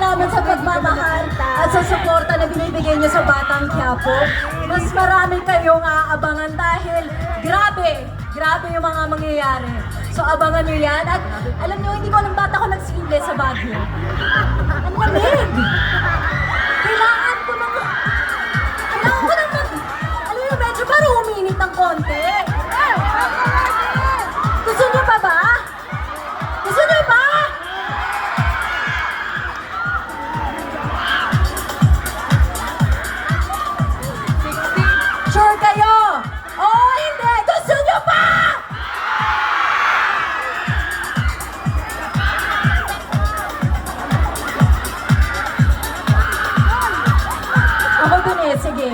salamat sa pagmamahal at sa suporta na binibigay niyo sa Batang Quiapo. Mas marami kayong aabangan dahil grabe yung mga mangyayari. So abangan niyo yan. At alam niyo, hindi ko alam ba't ako nag-sleeveless sa Baguio. Ang lamig! Kailangan ko ng alam niyo, medyo parang uminit ng konti. Gusto niyo pa ba? Gusto niyo pa? Sure kayo? Oo, hindi! Gusto niyo pa? Ako dun eh, sige.